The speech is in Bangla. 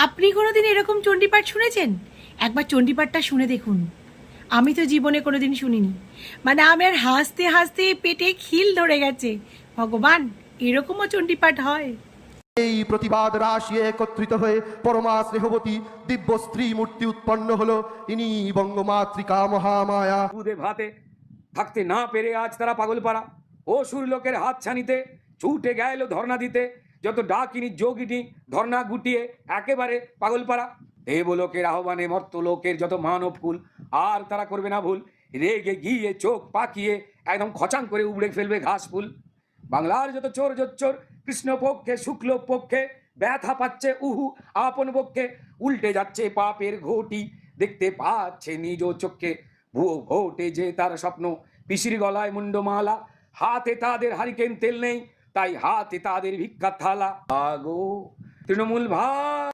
আপনি কোনোদিন এরকম চণ্ডীপাঠ শুনেছেন? একবার চণ্ডীপাঠটা শুনে দেখুন। আমি তো জীবনে কোনোদিন শুনিনি। মানে আমার হাসতে হাসতে পেটে খিল ধরে গেছে। ভগবান, এরকমও চণ্ডীপাঠ হয়? এই প্রতিবাদ রাশি একত্রিত হয়ে পরমা স্নেহবতী দিব্য স্ত্রী মূর্তি উৎপন্ন হলো। ইনি বঙ্গমাতৃকা মহামায়া। দুধে ভাতে থাকতে না পেরে আজ তারা পাগলপাড়া অসুর লোকের হাত ছানিতে ছুটে গেল ধর্ণা দিতে। যত ডাকিনি যোগিনী ধর্ণা গুটিয়ে একেবারে পাগলপাড়া। দেবলোকের আহ্বানে মর্তলোকের যত মানব কুল আর তারা করবে না ভুল। রেগে গিয়ে চোখ পাকিয়ে একদম খচাং করে উবড়ে ফেলবে ঘাস ফুল। বাংলার যত চোর জোচ্চোর কৃষ্ণ পক্ষে শুক্ল পক্ষে ব্যথা পাচ্ছে উহু আপন পক্ষে। উল্টে যাচ্ছে পাপের ঘটি দেখতে পাচ্ছে নিজ চোখে। ভুয়ো ভোটে যে তার স্বপ্ন, পিসির গলায় মুন্ডমালা, হাতে তাদের হারিকেন তেল নেই তাই হাতে তাদের ভিক্ষা থালা। আগো তৃণমূল ভাই